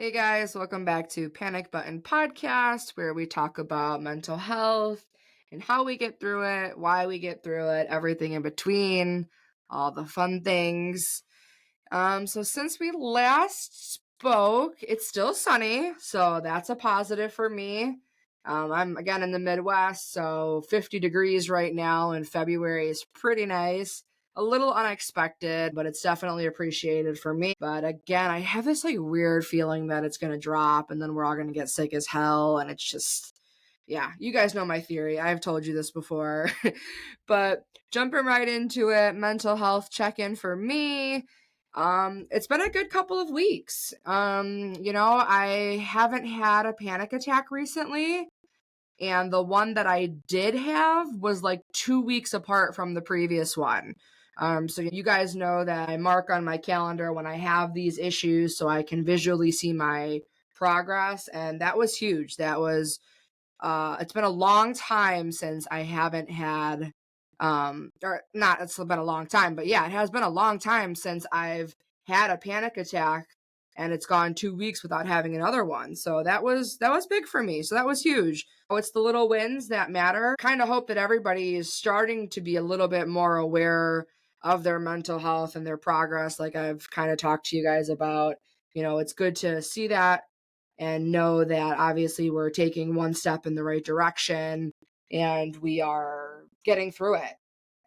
Hey guys, welcome back to Panic Button Podcast, where we talk about mental health and how we get through it, why we get through it, everything in between, all the fun things. So since we last spoke, it's still sunny, so that's a positive for me. I'm again in the Midwest, so 50 degrees right now in February is pretty nice. A little unexpected, but it's definitely appreciated for me. But again, I have this like weird feeling that it's gonna drop and then we're all gonna get sick as hell, and it's just yeah, you guys know my theory. I've told you this before. But jumping right into it, mental health check-in for me. It's been a good couple of weeks. I haven't had a panic attack recently, and the one that I did have was like 2 weeks apart from the previous one. So you guys know that I mark on my calendar when I have these issues so I can visually see my progress, and that was huge. That was it's been a long time since I haven't had or not it's been a long time, but yeah, it has been a long time since I've had a panic attack, and it's gone 2 weeks without having another one. So that was big for me. So that was huge. Oh, it's the little wins that matter. Kind of hope that everybody is starting to be a little bit more aware of their mental health and their progress, like I've kind of talked to you guys about. It's good to see that and know that obviously we're taking one step in the right direction and we are getting through it.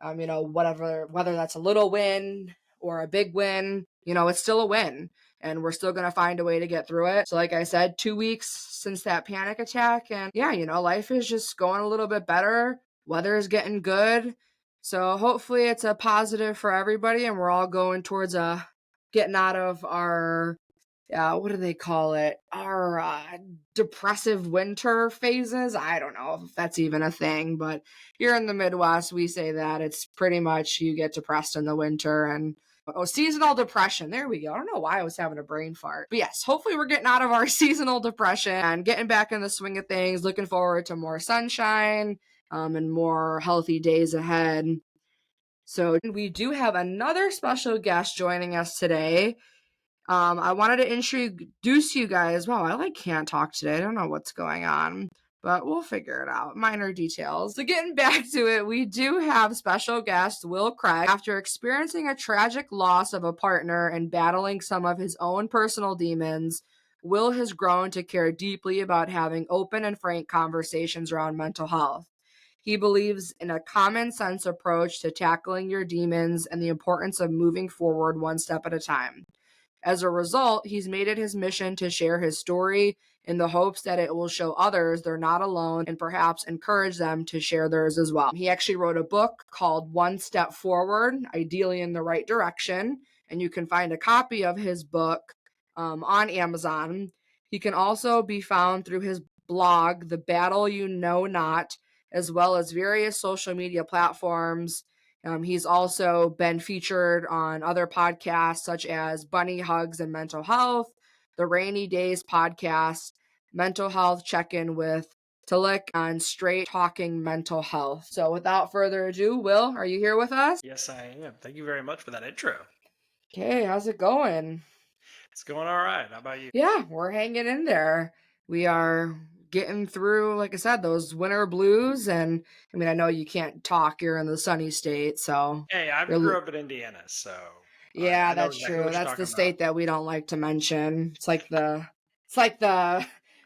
Whether that's a little win or a big win, it's still a win, and we're still going to find a way to get through it. So like I said, 2 weeks since that panic attack, and yeah, life is just going a little bit better. Weather is getting good. So hopefully it's a positive for everybody, and we're all going towards getting out of our what do they call it? Our depressive winter phases. I don't know if that's even a thing, but here in the Midwest, we say that it's pretty much you get depressed in the winter and seasonal depression. There we go. I don't know why I was having a brain fart. But yes, hopefully we're getting out of our seasonal depression and getting back in the swing of things. Looking forward to more sunshine and more healthy days ahead. So we do have another special guest joining us today. I wanted to introduce you guys. Wow, I can't talk today. I don't know what's going on, but we'll figure it out. Minor details. So getting back to it, we do have special guest Will Craig. After experiencing a tragic loss of a partner and battling some of his own personal demons, Will has grown to care deeply about having open and frank conversations around mental health. He believes in a common sense approach to tackling your demons and the importance of moving forward one step at a time. As a result, he's made it his mission to share his story in the hopes that it will show others they're not alone and perhaps encourage them to share theirs as well. He actually wrote a book called One Step Forward, Ideally in the Right Direction, and you can find a copy of his book on Amazon. He can also be found through his blog, The Battle You Know Not, as well as various social media platforms. He's also been featured on other podcasts such as Bunny Hugs and Mental Health, the Rainy Days podcast, Mental Health Check-In with Talik on Straight Talking Mental Health. So without further ado, Will, are you here with us? Yes, I am. Thank you very much for that intro. Okay, how's it going? It's going all right. How about you? Yeah, we're hanging in there. We are getting through, like I said, those winter blues. And I mean, I know you can't talk, you're in the sunny state, so Hey, I you're grew up in Indiana, so yeah, I know that's exactly true. what you're That's the talking about. state that we don't like to mention. It's like the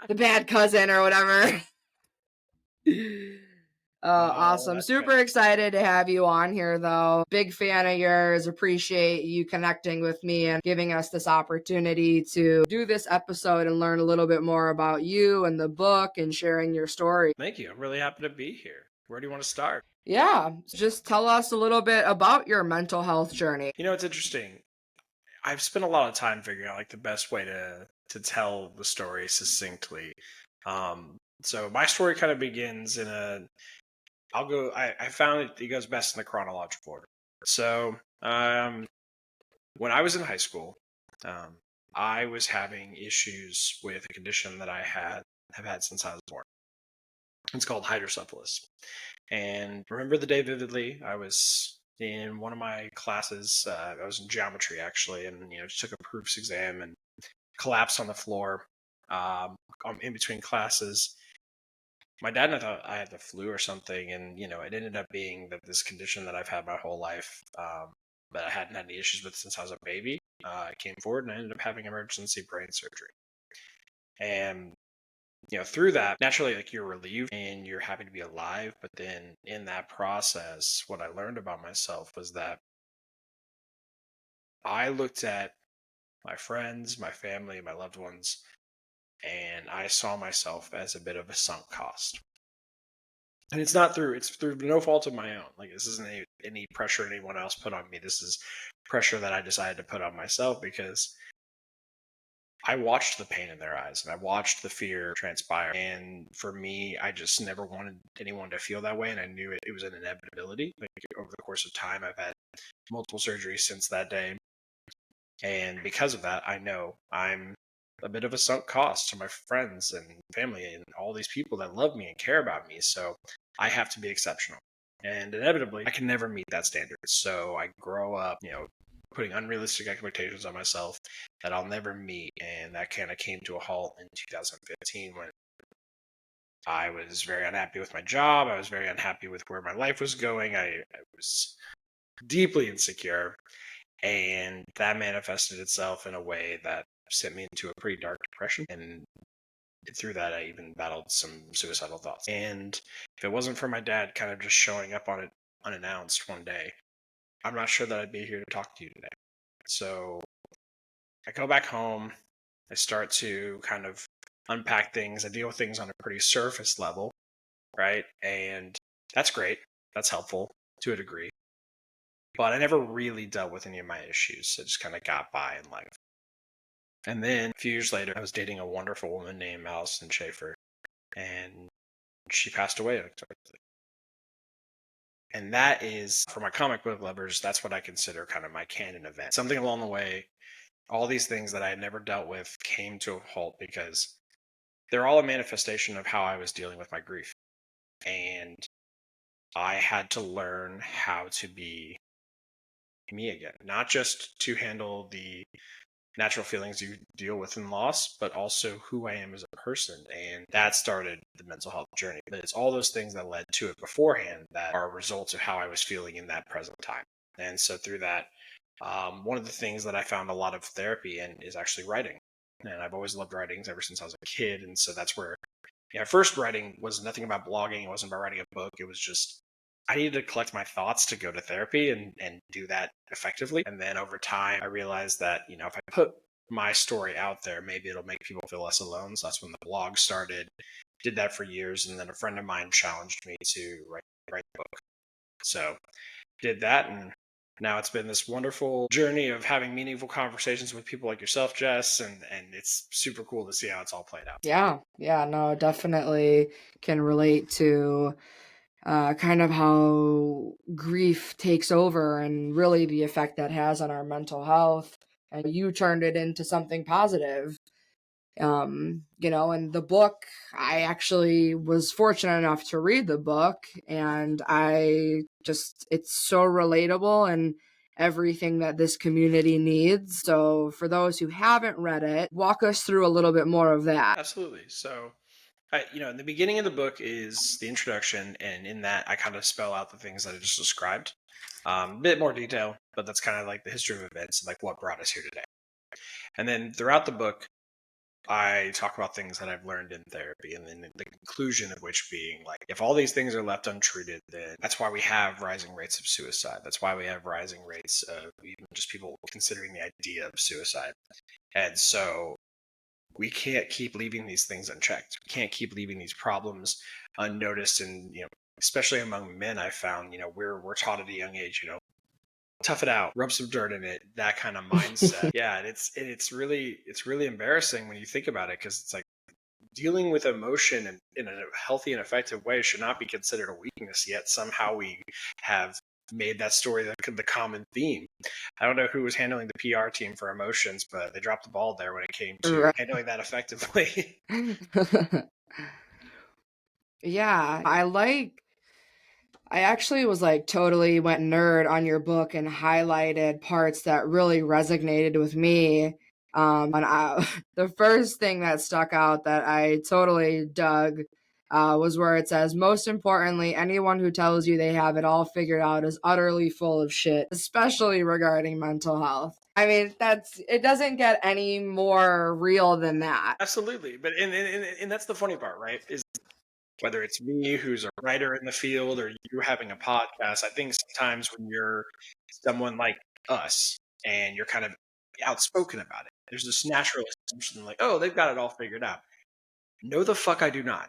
bad cousin or whatever. Oh, Awesome. that's good. Super excited to have you on here, though. Big fan of yours. Appreciate you connecting with me and giving us this opportunity to do this episode and learn a little bit more about you and the book and sharing your story. Thank you. I'm really happy to be here. Where do you want to start? Yeah, just tell us a little bit about your mental health journey. It's interesting. I've spent a lot of time figuring out like the best way to tell the story succinctly. So my story kind of begins in a. I found it goes best in the chronological order. So when I was in high school, um, I was having issues with a condition that have had since I was born. It's called hydrocephalus. And remember the day vividly. I was in one of my classes. I was in geometry actually, and just took a proofs exam and collapsed on the floor in between classes. My dad and I thought I had the flu or something, and it ended up being that this condition that I've had my whole life, but I hadn't had any issues with since I was a baby. I came forward and I ended up having emergency brain surgery. And through that, naturally, like, you're relieved and you're happy to be alive. But then in that process, what I learned about myself was that I looked at my friends, my family, my loved ones, and I saw myself as a bit of a sunk cost. And it's through no fault of my own. Like, this isn't any pressure anyone else put on me. This is pressure that I decided to put on myself because I watched the pain in their eyes and I watched the fear transpire. And for me, I just never wanted anyone to feel that way. And I knew it was an inevitability. Like, over the course of time, I've had multiple surgeries since that day. And because of that, I know I'm a bit of a sunk cost to my friends and family and all these people that love me and care about me. So I have to be exceptional. And inevitably, I can never meet that standard. So I grow up, putting unrealistic expectations on myself that I'll never meet. And that kind of came to a halt in 2015 when I was very unhappy with my job. I was very unhappy with where my life was going. I was deeply insecure. And that manifested itself in a way that sent me into a pretty dark depression. And through that, I even battled some suicidal thoughts. And if it wasn't for my dad kind of just showing up on it unannounced one day, I'm not sure that I'd be here to talk to you today. So I go back home. I start to kind of unpack things. I deal with things on a pretty surface level, right? And that's great. That's helpful to a degree. But I never really dealt with any of my issues. I just kind of got by in life. And then a few years later, I was dating a wonderful woman named Allison Schaefer, and she passed away unexpectedly. And that is, for my comic book lovers, that's what I consider kind of my canon event. Something along the way, all these things that I had never dealt with came to a halt because they're all a manifestation of how I was dealing with my grief. And I had to learn how to be me again, not just to handle the natural feelings you deal with in loss, but also who I am as a person. And that started the mental health journey. But it's all those things that led to it beforehand that are results of how I was feeling in that present time. And so through that, one of the things that I found a lot of therapy in is actually writing. And I've always loved writing ever since I was a kid. And so that's where, first writing was nothing about blogging. It wasn't about writing a book. It was just, I needed to collect my thoughts to go to therapy and do that effectively. And then over time, I realized that, if I put my story out there, maybe it'll make people feel less alone. So that's when the blog started. Did that for years. And then a friend of mine challenged me to write a book. So did that. And now it's been this wonderful journey of having meaningful conversations with people like yourself, Jess. And it's super cool to see how it's all played out. Yeah, no, definitely can relate to kind of how grief takes over and really the effect that has on our mental health. And you turned it into something positive. And the book, I actually was fortunate enough to read the book, and it's so relatable and everything that this community needs. So for those who haven't read it, walk us through a little bit more of that. Absolutely. So in the beginning of the book is the introduction, and in that I kind of spell out the things that I just described. A bit more detail, but that's kind of like the history of events and like what brought us here today. And then throughout the book, I talk about things that I've learned in therapy, and then the conclusion of which being like, if all these things are left untreated, then that's why we have rising rates of suicide. That's why we have rising rates of even just people considering the idea of suicide. And so we can't keep leaving these things unchecked. We can't keep leaving these problems unnoticed. And, especially among men, I found, we're taught at a young age, tough it out, rub some dirt in it, that kind of mindset. Yeah. And it's really embarrassing when you think about it, because it's like dealing with emotion in a healthy and effective way should not be considered a weakness, yet somehow we have made that story the common theme. I don't know who was handling the PR team for emotions, but they dropped the ball there when it came to Right. handling that effectively. Yeah, I actually was like totally went nerd on your book and highlighted parts that really resonated with me. And the first thing that stuck out that I totally dug was where it says, most importantly, anyone who tells you they have it all figured out is utterly full of shit, especially regarding mental health. I mean, it doesn't get any more real than that. Absolutely. But and that's the funny part, right? Is whether it's me who's a writer in the field or you having a podcast, I think sometimes when you're someone like us and you're kind of outspoken about it, there's this natural assumption like, oh, they've got it all figured out. No, the fuck I do not.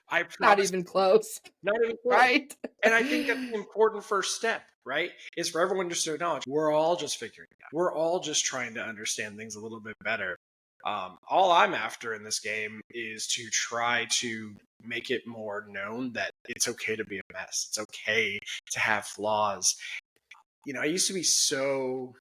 I Not promise even close, not even close. right? And I think that's the important first step, right? Is for everyone just to acknowledge we're all just figuring it out. We're all just trying to understand things a little bit better. All I'm after in this game is to try to make it more known that it's okay to be a mess. It's okay to have flaws. I used to be so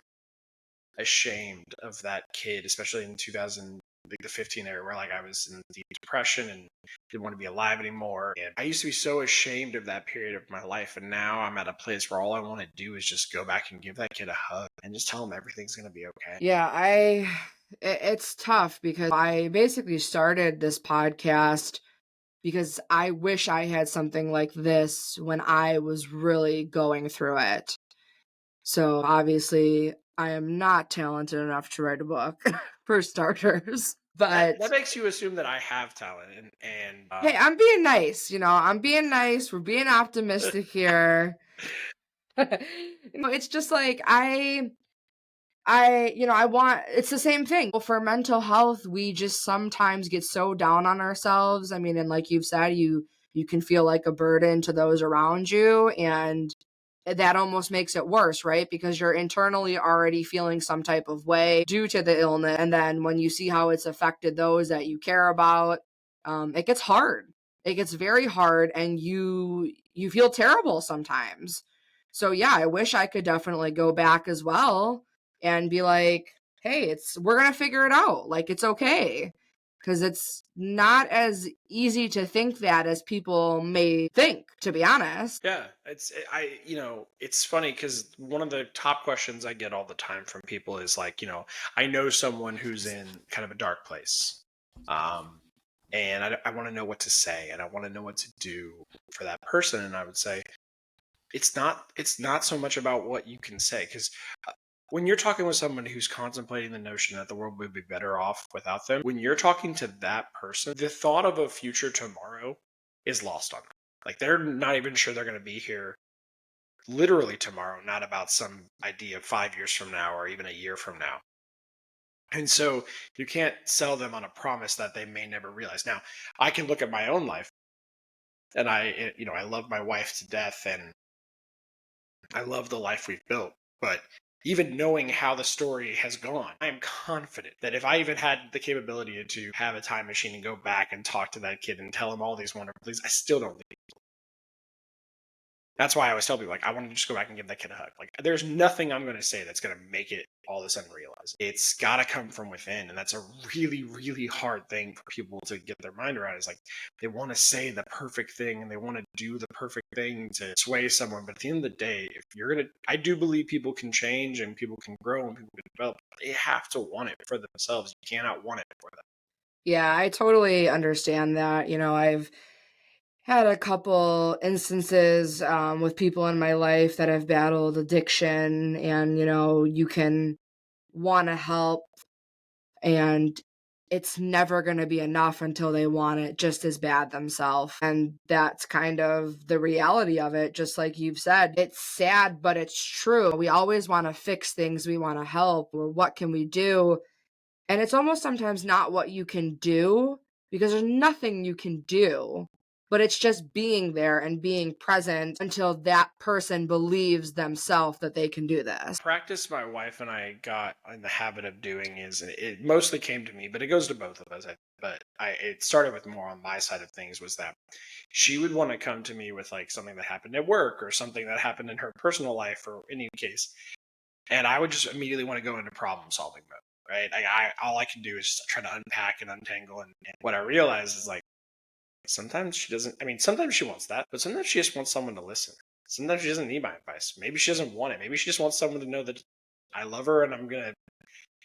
ashamed of that kid, especially in 2000, like the 15 era, where like I was in deep depression and didn't want to be alive anymore. And I used to be so ashamed of that period of my life. And now I'm at a place where all I want to do is just go back and give that kid a hug and just tell him everything's going to be okay. Yeah, it's tough because I basically started this podcast because I wish I had something like this when I was really going through it. So obviously, I am not talented enough to write a book, for starters. That But makes you assume that I have talent. And hey, I'm being nice. I'm being nice. We're being optimistic here. It's just like I want, it's the same thing. Well, for mental health, we just sometimes get so down on ourselves. I mean, and like you've said, you can feel like a burden to those around you, and that almost makes it worse, right? Because you're internally already feeling some type of way due to the illness, and then when you see how it's affected those that you care about, it gets hard. It gets very hard, and you feel terrible sometimes. So yeah, I wish I could definitely go back as well and be like, hey, we're gonna figure it out. Like, it's okay. Because it's not as easy to think that as people may think, to be honest. yeah, it's funny because one of the top questions I get all the time from people is like, I know someone who's in kind of a dark place. And I want to know what to say and I want to know what to do for that person. And I would say it's not so much about what you can say because when you're talking with someone who's contemplating the notion that the world would be better off without them, when you're talking to that person, the thought of a future tomorrow is lost on them. Like they're not even sure they're going to be here literally tomorrow, not about some idea 5 years from now or even a year from now. And so you can't sell them on a promise that they may never realize. Now, I can look at my own life and I love my wife to death and I love the life we've built. But even knowing how the story has gone, I am confident that if I even had the capability to have a time machine and go back and talk to that kid and tell him all these wonderful things, I still don't think. That's why I always tell people, like, I want to just go back and give that kid a hug. Like, there's nothing I'm going to say that's going to make it all of a sudden realize. It's got to come from within. And that's a really, really hard thing for people to get their mind around. Is like, they want to say the perfect thing and they want to do the perfect thing to sway someone. But at the end of the day, if you're going to, I do believe people can change and people can grow and people can develop. But they have to want it for themselves. You cannot want it for them. Yeah, I totally understand that. I've had a couple instances with people in my life that have battled addiction, and you can want to help, and it's never going to be enough until they want it just as bad themselves. And that's kind of the reality of it. Just like you've said, it's sad, but it's true. We always want to fix things, we want to help, or what can we do? And it's almost sometimes not what you can do, because there's nothing you can do, but it's just being there and being present until that person believes themselves that they can do this. Practice my wife and I got in the habit of doing is it mostly came to me, but it goes to both of us. It started with more on my side of things was that she would want to come to me with like something that happened at work or something that happened in her personal life or any case, and I would just immediately want to go into problem solving mode. Right? I all I can do is try to unpack and untangle, and what I realize is like sometimes she doesn't. I mean, sometimes she wants that, but sometimes she just wants someone to listen. Sometimes she doesn't need my advice. Maybe she doesn't want it. Maybe she just wants someone to know that I love her and I'm gonna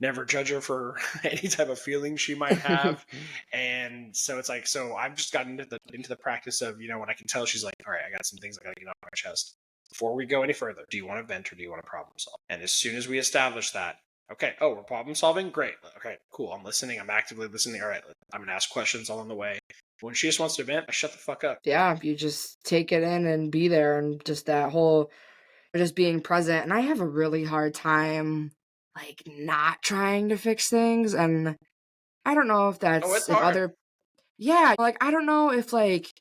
never judge her for any type of feelings she might have. And so it's like, so I've just gotten into the practice of, when I can tell she's like, all right, I got some things I got to get off my chest. Before we go any further, do you want to vent or do you want to problem solve? And as soon as we establish that, okay, oh, we're problem solving, great. Okay, cool. I'm listening. I'm actively listening. All right, I'm gonna ask questions along the way. When she just wants to vent, I shut the fuck up. Yeah, you just take it in and be there, and just that whole just being present. And I have a really hard time like not trying to fix things, and I don't know if Oh, it's that's if hard. other yeah, like I don't know if like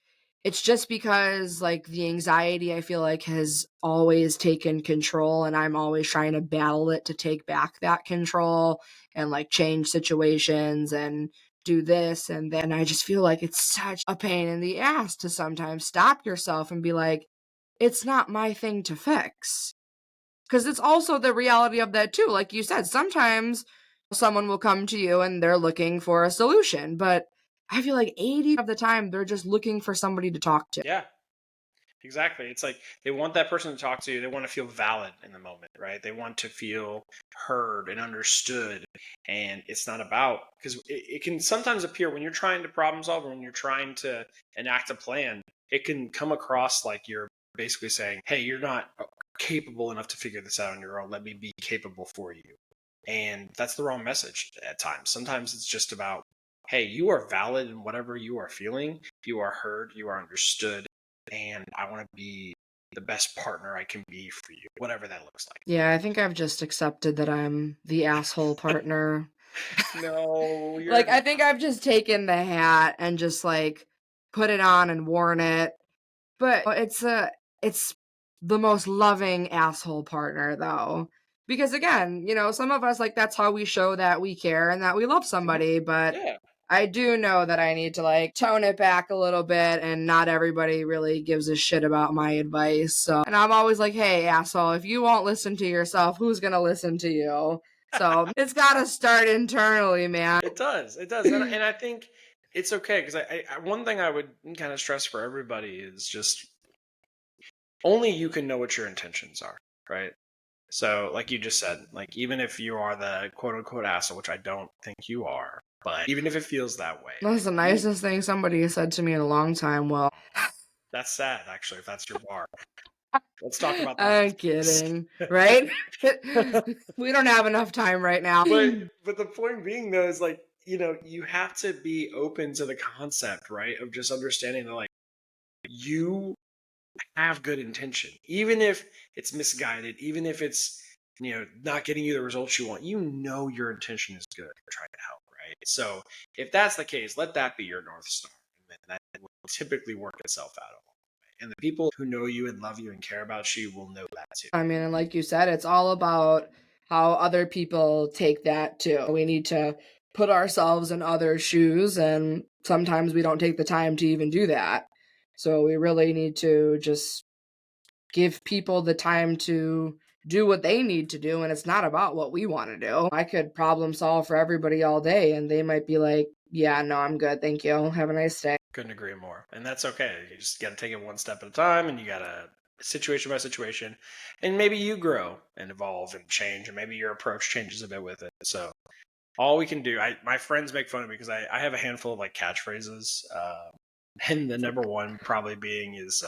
it's just because like the anxiety I feel like has always taken control, and I'm always trying to battle it to take back that control and like change situations and do this and then I just feel like it's such a pain in the ass to sometimes stop yourself and be like, it's not my thing to fix. Because it's also the reality of that too. Like you said, sometimes someone will come to you and they're looking for a solution, but I feel like 80 of the time they're just looking for somebody to talk to. Yeah, exactly. It's like they want that person to talk to. They want to feel valid in the moment, right? They want to feel heard and understood. And it's not about, because it can sometimes appear when you're trying to problem solve or when you're trying to enact a plan, it can come across like you're basically saying, hey, you're not capable enough to figure this out on your own. Let me be capable for you. And that's the wrong message at times. Sometimes it's just about, hey, you are valid in whatever you are feeling. You are heard. You are understood. And I want to be the best partner I can be for you, whatever that looks Yeah, I think I've just accepted that I'm the asshole like. partner. No, you're Like, I not. think I've just taken the hat and just like put it on and worn it. But it's the most loving asshole partner though. Because again, some of us like that's how we show that we care and that we love Mhm. somebody, but Yeah. I do know that I need to like tone it back a little bit and not everybody really gives a shit about my advice. So, and I'm always like, "Hey, asshole, if you won't listen to yourself, who's going to listen to you?" So, it's got to start internally, man. It does. It does. And I think it's okay because one thing I would kind of stress for everybody is just only you can know what your intentions are, right? So, like you just said, like even if you are the quote unquote asshole, which I don't think you are, but even if it feels that way, That's the you nicest thing somebody has said to me in a long time. Well, that's sad actually if that's your bar. Let's talk about that I'm kidding, right? We don't have enough time right now. but the point being though is like, you have to be open to the concept, right? Of just understanding that like you have good intention. Even if it's misguided, even if it's not getting you the results you want, your intention is good. You're trying to help, right? So if that's the case, let that be your North Star. And then that will typically work itself out along the way. And the people who know you and love you and care about you will know that too. I mean, and like you said, it's all about how other people take that too. We need to put ourselves in other shoes, and sometimes we don't take the time to even do that. So we really need to just give people the time to do what they need to do, and it's not about what we want to do. I could problem solve for everybody all day, and they might be like, yeah, no, I'm good. Thank you. Have a nice day. Couldn't agree more. And that's okay. You just got to take it one step at a time and you got to situation by situation. And maybe you grow and evolve and change and maybe your approach changes a bit with it. So all we can do, my friends make fun of me because I have a handful of like catchphrases. And the number one probably being is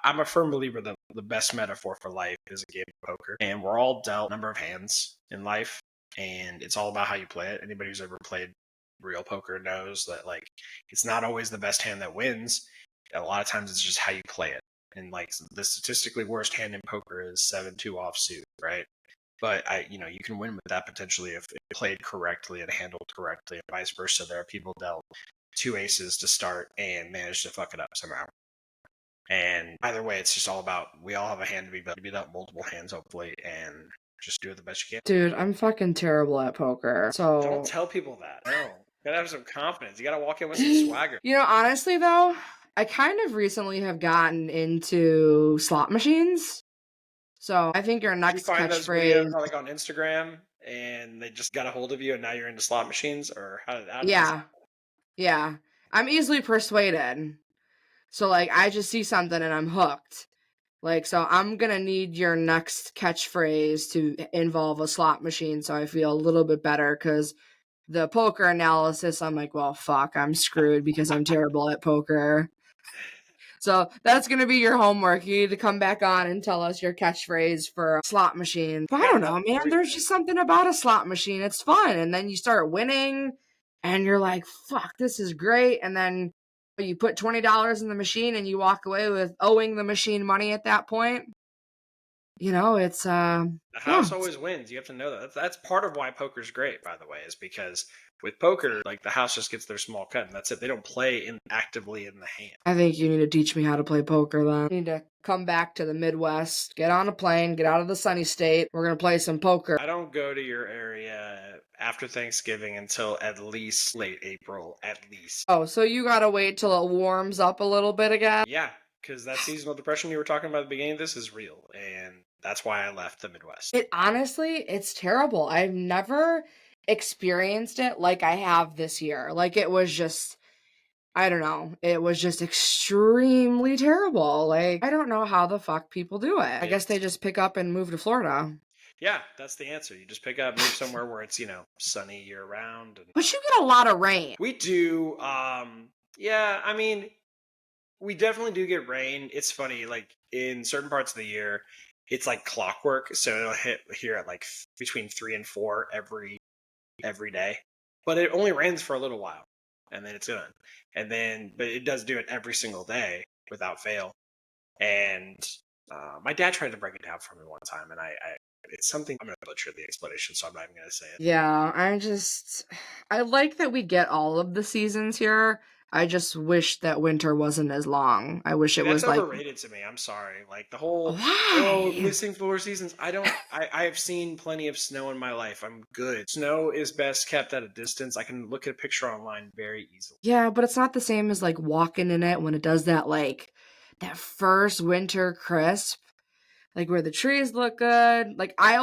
I'm a firm believer that the best metaphor for life is a game of poker. And we're all dealt a number of hands in life. And it's all about how you play it. Anybody who's ever played real poker knows that like it's not always the best hand that wins. A lot of times it's just how you play it. And like the statistically worst hand in poker is 7-2 offsuit, right? But you can win with that potentially if played correctly and handled correctly, and vice versa. There are people dealt two aces to start and managed to fuck it up somehow. And either way, it's just all about we all have a hand to be dealt multiple hands, hopefully, and just do it the best you can. Dude, I'm fucking terrible at poker. Don't So tell people that. No, you gotta have some confidence. You gotta walk in with some swagger. Honestly though, I kind of recently have gotten into slot machines. So I think your Did you next find those videos catchphrase, like on Instagram and they just got a hold of you and now you're into slot machines, or how did this? yeah, yeah. I'm easily persuaded. So like I just see something and I'm hooked. Like, so I'm going to need your next catchphrase to involve a slot machine so I feel a little bit better, because the poker analysis, I'm like, well, fuck, I'm screwed because I'm terrible at poker. So that's going to be your homework. You need to come back on and tell us your catchphrase for a slot machine. But I got don't know, another man. for you, There's man. just something about a slot machine. It's fun. And then you start winning and you're like, fuck, this is great. And then you put $20 in the machine and you walk away with owing the machine money at that point. It's The yeah. house always wins. You have to know that. That's part of why poker's great, by the way, is because with poker, like the house just gets their small cut, and that's it. They don't play actively in the hand. I think you need to teach me how to play poker then. You need to come back to the Midwest, get on a plane, get out of the sunny state. We're going to play some poker. I don't go to your area after Thanksgiving until at least late April, at least. Oh, so you got to wait till it warms up a little bit again? Yeah, because that seasonal depression you were talking about at the beginning of this is real, and that's why I left the Midwest. It's terrible. I've never experienced it like I have this year. Like it was just, I don't know. It was just extremely terrible. Like, I don't know how the fuck people do it. I guess they just pick up and move to Florida. Yeah, that's the answer. You just pick up, move somewhere where it's, sunny year round. And But you get a lot of rain. we do, yeah, I mean, we definitely do get rain. It's funny, like in certain parts of the year, it's like clockwork. So it'll hit here at like between 3 and 4 every day. But it only rains for a little while, and then it's done. But it does do it every single day without fail. And my dad tried to break it down for me one time, and it's something I'm going to butcher the explanation, so I'm not even going to say it. Yeah, I like that we get all of the seasons here. I just wish that winter wasn't as long. I wish See, it that's was like, overrated to me. I'm sorry. Like the whole, oh, why? missing 4 seasons. I have seen plenty of snow in my life. I'm good. Snow is best kept at a distance. I can look at a picture online very easily. Yeah, but it's not the same as like walking in it when it does that, like that first winter crisp, like where the trees look good. Like I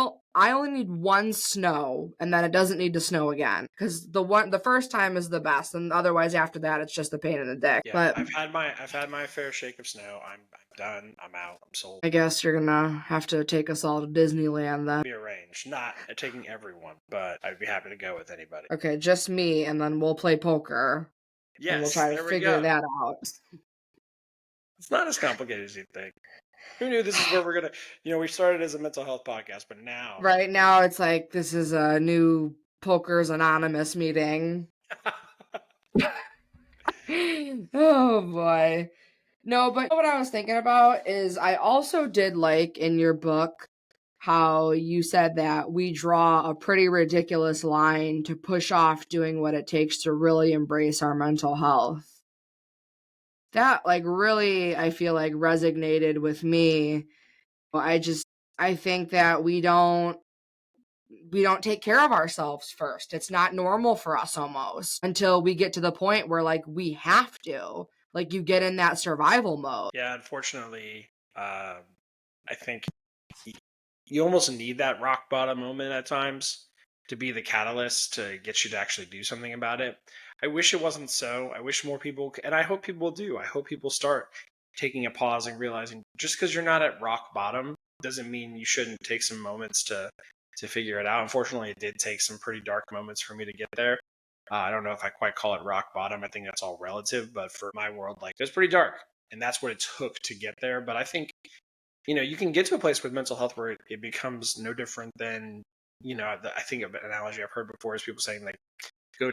only need one snow and then it doesn't need to snow again, because the first time is the best, and otherwise after that it's just a pain in the dick. Yeah, But I've had my fair shake of snow. I'm done. I'm out. I'm sold. I guess you're gonna have to take us all to Disneyland then. Be arranged. Not taking everyone, but I'd be happy to go with anybody. Okay, just me, and then we'll play poker and we'll Yes, try to there we figure go. that out. It's not as complicated as you think. Who knew this is where we're gonna? We started as a mental health podcast, but now, Right now it's like this is a new Poker's Anonymous meeting. Oh boy. No, but what I was thinking about is I also did like in your book how you said that we draw a pretty ridiculous line to push off doing what it takes to really embrace our mental health. That like really, I feel like, resonated with me. I think that we don't take care of ourselves first. It's not normal for us almost until we get to the point where like we have to. Like you get in that survival mode. yeah, unfortunately, I think you almost need that rock bottom moment at times to be the catalyst to get you to actually do something about it. I wish it wasn't so. I wish more people, and I hope people do. I hope people start taking a pause and realizing just because you're not at rock bottom doesn't mean you shouldn't take some moments to figure it out. Unfortunately, it did take some pretty dark moments for me to get there. I don't know if I quite call it rock bottom. I think that's all relative, but for my world, like it was pretty dark, and that's what it took to get there. But I think you can get to a place with mental health where it becomes no different than I think an analogy I've heard before is people saying like you go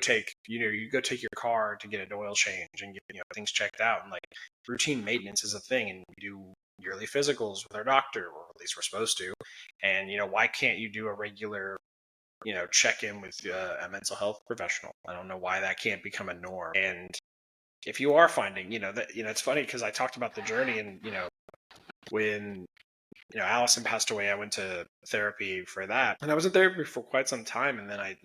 take your car to get an oil change and get things checked out, and like routine maintenance is a thing, and we do yearly physicals with our doctor, or at least we're supposed to. And why can't you do a regular check in with a mental health professional? I don't know why that can't become a norm. And if you are finding that it's funny because I talked about the journey, and when Allison passed away, I went to therapy for that, and I was in therapy for quite some time, and then I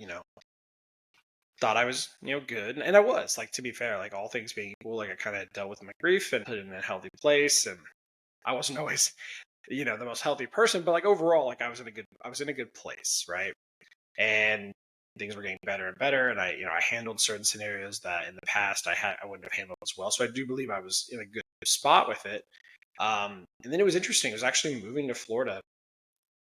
thought I was good, and I was, like, to be fair, like all things being equal, like I kind of dealt with my grief and put it in a healthy place, and I wasn't always the most healthy person, but like overall, like I was in a good place, right? And things were getting better and better, and I handled certain scenarios that in the past I wouldn't have handled as well. So I do believe I was in a good spot with it. And then it was interesting. It was actually moving to Florida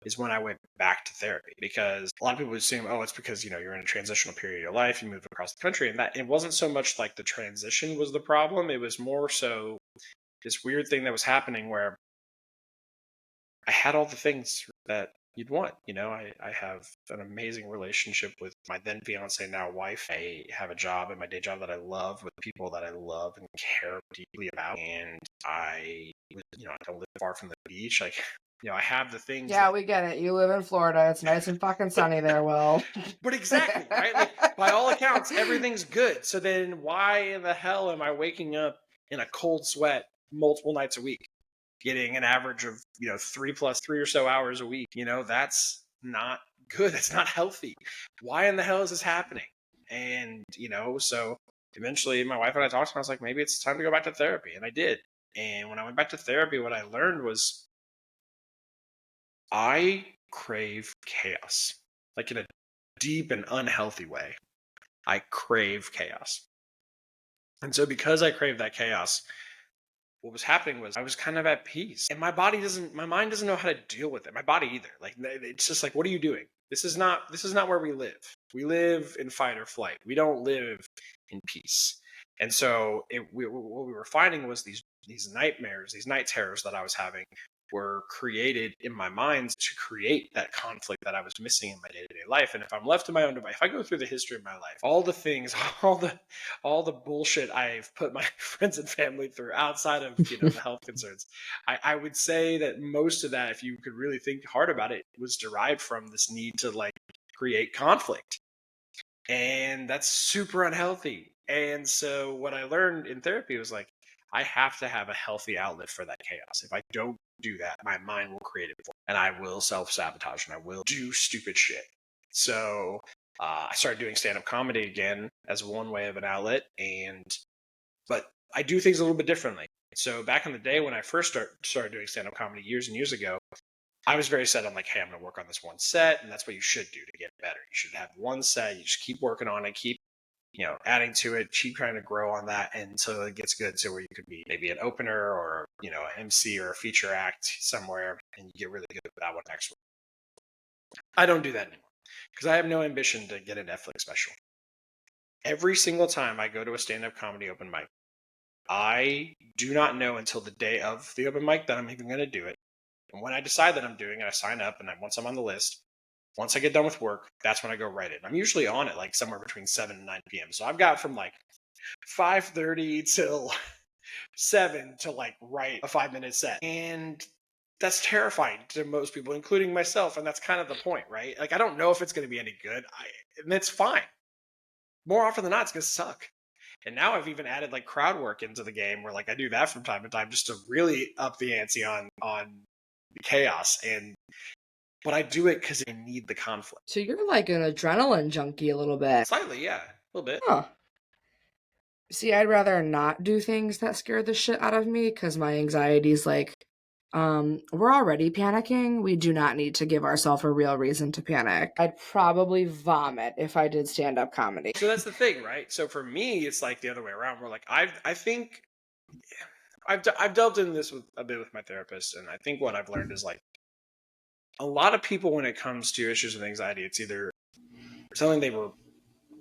is when I went back to therapy, because a lot of people assume, oh, it's because, you're in a transitional period of your life, you moved across the country, and that it wasn't so much like the transition was the problem. It was more so this weird thing that was happening where I had all the things that you'd want. I have an amazing relationship with my then fiance, now wife. I have a job at my day job that I love, with people that I love and care deeply about. And I don't live far from the beach. Like, I have the things Yeah, that, we get it. You live in Florida. It's nice and fucking sunny there, Will. but exactly, right? Like, by all accounts, everything's good. So then why in the hell am I waking up in a cold sweat multiple nights a week, getting an average of 3 or so hours a week? That's not good. That's not healthy. Why in the hell is this happening? And so eventually my wife and I talked, and I was like, maybe it's time to go back to therapy. And I did. And when I went back to therapy, what I learned was I crave chaos, like in a deep and unhealthy way. I crave chaos. And so because I crave that chaos, what was happening was I was kind of at peace. And my mind doesn't know how to deal with it. My body either. Like, it's just like, what are you doing? This is not where we live. We live in fight or flight. We don't live in peace. And so what we were finding was these nightmares, these night terrors that I was having were created in my mind to create that conflict that I was missing in my day-to-day life. And if I'm left to my own device, if I go through the history of my life, all the things, all the bullshit I've put my friends and family through outside of the health concerns, I would say that most of that, if you could really think hard about it, was derived from this need to like create conflict. And that's super unhealthy. And so what I learned in therapy was like, I have to have a healthy outlet for that chaos. If I don't do that, my mind will create it for me, and I will self-sabotage, and I will do stupid shit. So I started doing stand-up comedy again as one way of an outlet, but I do things a little bit differently. So back in the day when I first started doing stand-up comedy years and years ago, I was very set on like, hey, I'm going to work on this one set, and that's what you should do to get better. You should have one set. You just keep working on it, keep adding to it, keep trying to grow on that until it gets good to where you could be maybe an opener or an MC or a feature act somewhere, and you get really good at that one next one. I don't do that anymore because I have no ambition to get a Netflix special. Every single time I go to a stand-up comedy open mic, I do not know until the day of the open mic that I'm even going to do it. And when I decide that I'm doing it, I sign up, and once I'm on the list, once I get done with work, that's when I go write it. I'm usually on it like somewhere between 7 and 9 p.m. So I've got from like 5:30 till 7 to like write a 5-minute set. And that's terrifying to most people, including myself. And that's kind of the point, right? Like, I don't know if it's going to be any good. And it's fine. More often than not, it's going to suck. And now I've even added like crowd work into the game, where like I do that from time to time just to really up the ante on the chaos. But I do it because I need the conflict. So you're like an adrenaline junkie a little bit. Slightly, yeah, a little bit. Huh. See, I'd rather not do things that scare the shit out of me because my anxiety's like, we're already panicking. We do not need to give ourselves a real reason to panic. I'd probably vomit if I did stand-up comedy. So that's the thing, right? So for me, it's like the other way around. We're like, I think I've delved into this with a bit with my therapist, and I think what I've learned is like a lot of people, when it comes to issues with anxiety, it's either something they were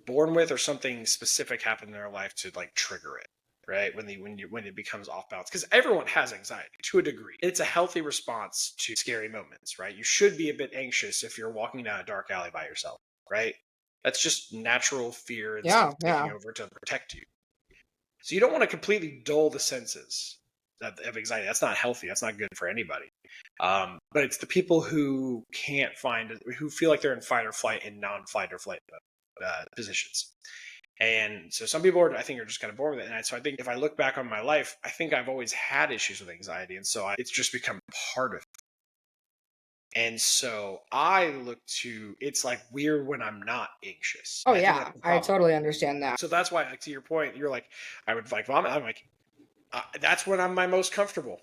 born with or something specific happened in their life to like trigger it, right? When it becomes off balance, because everyone has anxiety to a degree. It's a healthy response to scary moments, right? You should be a bit anxious if you're walking down a dark alley by yourself, right? That's just natural fear instead Yeah, of taking yeah. over to protect you. So you don't want to completely dull the senses of anxiety. That's not healthy. That's not good for anybody. But it's the people who can't who feel like they're in fight or flight and non-fight or flight positions. And so some people I think are just kind of born with it. And so I think if I look back on my life, I think I've always had issues with anxiety. And so it's just become part of it. And so it's like weird when I'm not anxious. Oh And I think yeah, that's the I problem. totally understand that. So that's why, like, to your point, you're like, I would like vomit. I'm like, that's when I'm my most comfortable.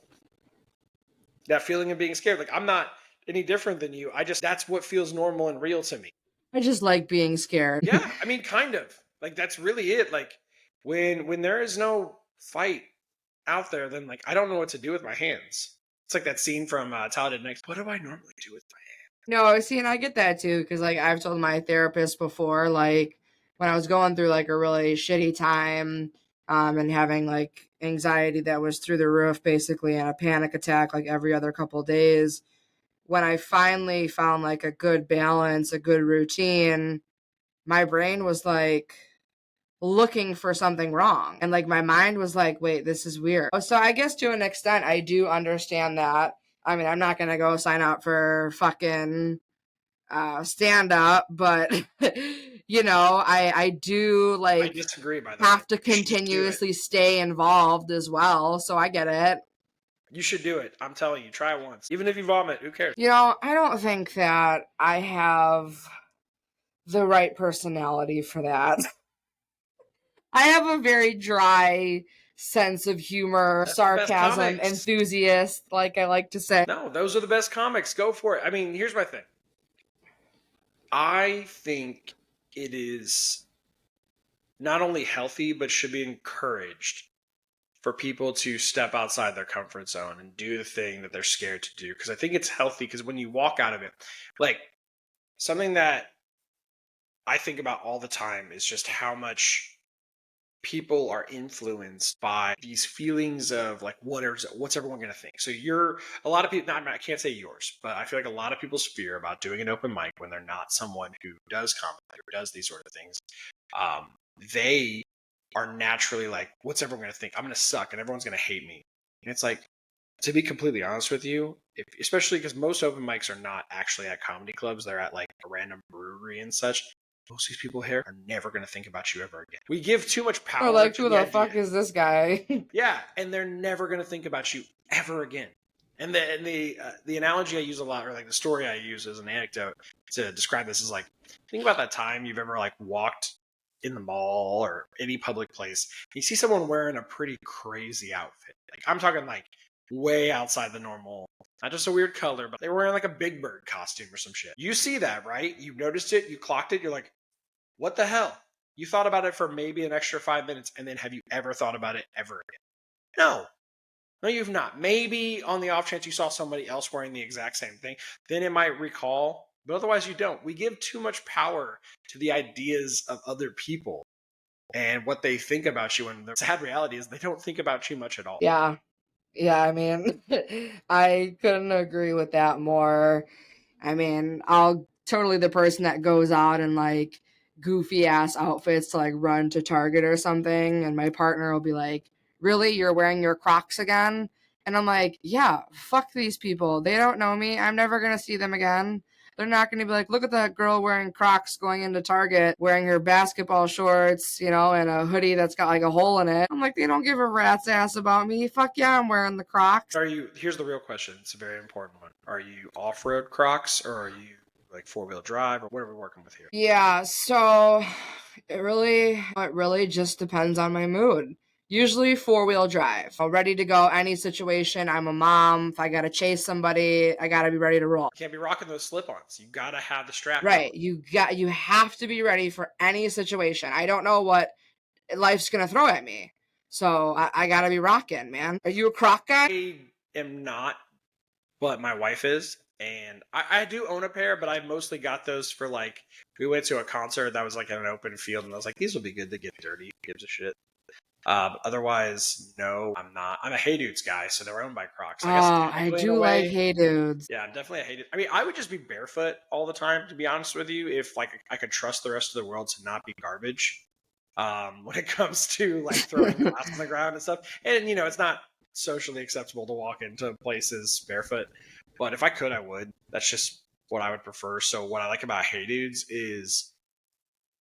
That feeling of being scared. Like, I'm not any different than you. That's what feels normal and real to me. I just like being scared. Yeah, I mean, kind of. Like, that's really it. Like, when there is no fight, out there, then like I don't know what to do with my hands. It's like that scene from Talladega Nights. What do I normally do with my No, see, and I get that too, because like I've told my therapist before, like when I was going through like a really shitty time, and having like anxiety that was through the roof, basically, and a panic attack like every other couple days. When I finally found like a good balance, a good routine, my brain was like looking for something wrong. And like my mind was like, wait, this is weird. So I guess to an extent, I do understand that. I mean, I'm not going to go sign up for fucking stand up, but I do I like disagree, by the way. have to You should just do it. continuously stay involved as well. So I get it. You should do it. I'm telling you, try it once. Even if you vomit, who cares? I don't think that I have the right personality for that. I have a very dry sense of humor, That's the best sarcasm, comics. enthusiast, like I like to say. No, those are the best comics. Go for it. I mean, here's my thing. I think it is not only healthy, but should be encouraged for people to step outside their comfort zone and do the thing that they're scared to do. Because I think it's healthy, because when you walk out of it, like something that I think about all the time is just how much people are influenced by these feelings of like what's everyone going to think. So a lot of people, I can't say yours, but I feel like a lot of people's fear about doing an open mic when they're not someone who does comedy or does these sort of things, they are naturally like, what's everyone going to think? I'm going to suck and everyone's going to hate me. And it's like, to be completely honest with you, especially because most open mics are not actually at comedy clubs, they're at like a random brewery and such. Most of these people here are never going to think about you ever again. We give too much Or power like, to who the the idea. fuck is this guy? Yeah, and they're never going to think about you ever again. And the analogy I use a lot, or like the story I use as an anecdote to describe this, is like, think about that time you've ever like walked in the mall or any public place, and you see someone wearing a pretty crazy outfit. Like I'm talking like way outside the normal, not just a weird color, but they were wearing like a Big Bird costume or some shit. You see that, right? You noticed it, you clocked it, you're like, what the hell? You thought about it for maybe an extra 5 minutes, and then have you ever thought about it ever again? No. No, you've not. Maybe on the off chance you saw somebody else wearing the exact same thing, then it might recall, but otherwise you don't. We give too much power to the ideas of other people and what they think about you, and the sad reality is they don't think about you much at all. Yeah. Yeah, I mean, I couldn't agree with that more. I mean, I'll totally the person that goes out in like goofy ass outfits to like run to Target or something, and my partner will be like, "Really? You're wearing your Crocs again?" And I'm like, "Yeah, fuck these people. They don't know me. I'm never gonna see them again. They're not gonna be like, look at that girl wearing Crocs going into Target, wearing her basketball shorts, and a hoodie that's got like a hole in it." I'm like, they don't give a rat's ass about me. Fuck yeah, I'm wearing the Crocs. Here's the real question. It's a very important one. Are you off-road Crocs, or are you like four-wheel drive, or what are we working with here? Yeah, so it really just depends on my mood. Usually four-wheel drive. I'm ready to go any situation. I'm a mom. If I gotta chase somebody, I gotta be ready to roll. You can't be rocking those slip-ons. You gotta have the strap on. Right. You have to be ready for any situation. I don't know what life's gonna throw at me. So I gotta be rocking, man. Are you a Croc guy? I am not, but my wife is. And I do own a pair, but I mostly got those for like, we went to a concert that was like in an open field, and I was like, these will be good to get dirty. Who gives a shit? Otherwise, no, I'm not. I'm a Hey Dudes guy, so they're owned by Crocs. I guess I technically in a do like way, Hey Dudes. yeah, I'm definitely a Hey Dude. I mean, I would just be barefoot all the time, to be honest with you, if like I could trust the rest of the world to not be garbage. When it comes to like throwing glass on the ground and stuff, and it's not socially acceptable to walk into places barefoot. But if I could, I would. That's just what I would prefer. So what I like about Hey Dudes is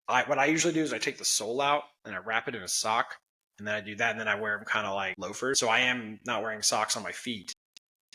what I usually do is I take the sole out and I wrap it in a sock, and then I do that, and then I wear them kind of like loafers. So I am not wearing socks on my feet,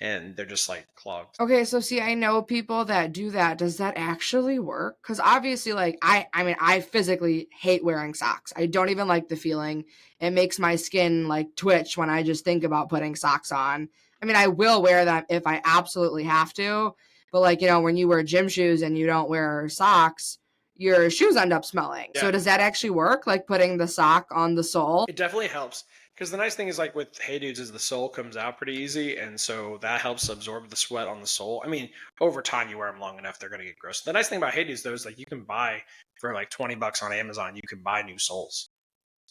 and they're just like clogged. Okay, so see, I know people that do that. Does that actually work? Because obviously, like, I mean, I physically hate wearing socks. I don't even like the feeling. It makes my skin like twitch when I just think about putting socks on. I mean, I will wear them if I absolutely have to. But like, when you wear gym shoes and you don't wear socks, your shoes end up smelling. Yeah. So does that actually work? Like putting the sock on the sole? It definitely helps. Because the nice thing is, like with Hey Dudes, is the sole comes out pretty easy, and so that helps absorb the sweat on the sole. I mean, over time, you wear them long enough, they're gonna get gross. The nice thing about Hey Dudes, though, is like you can buy for like $20 on Amazon. You can buy new soles.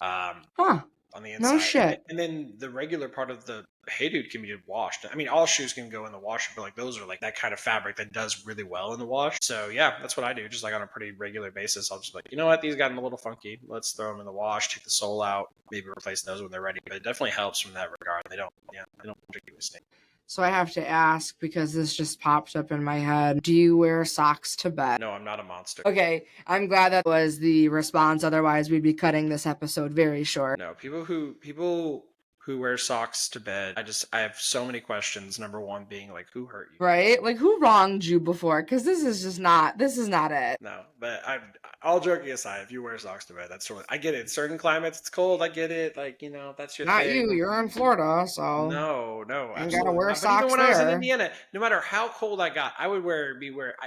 Huh. On the No inside, and shit. then the regular part of the Hey Dude can be washed. I mean, all shoes can go in the washer, but like those are like that kind of fabric that does really well in the wash. So yeah, that's what I do. Just like on a pretty regular basis, I'll just like, you know what, these gotten a little funky. Let's throw them in the wash, take the sole out, maybe replace those when they're ready. But it definitely helps from that regard. They don't particularly stink. So I have to ask because this just popped up in my head. Do you wear socks to bed? No, I'm not a monster. Okay, I'm glad that was the response. Otherwise, we'd be cutting this episode very short. No, people who wear socks to bed, I have so many questions. Number one being like, who hurt you? Right? Like, who wronged you before? Because this is not it. No, but all joking aside, if you wear socks to bed, that's totally, I get it. Certain climates, it's cold. I get it. Like, that's your Not you. thing. You're in Florida, so No, ain't gotta absolutely wear not. But even socks when I was in there. Indiana, no matter how cold I got, I would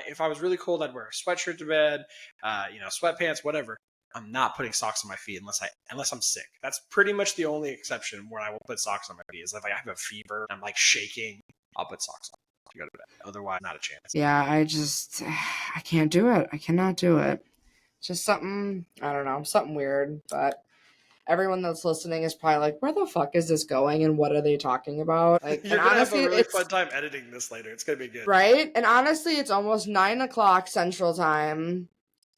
if I was really cold, I'd wear a sweatshirt to bed, sweatpants, whatever. I'm not putting socks on my feet unless I'm sick. That's pretty much the only exception where I will put socks on my feet. Is if I have a fever, I'm like shaking, I'll put socks on to go to bed. Otherwise, not a chance. Yeah, I can't do it. I cannot do it. Just something, I don't know, something weird. But everyone that's listening is probably like, where the fuck is this going and what are they talking about? Like, and You're gonna have a honestly, really it's fun time editing this later. It's gonna be good. right. And honestly, it's almost 9 o'clock Central Time,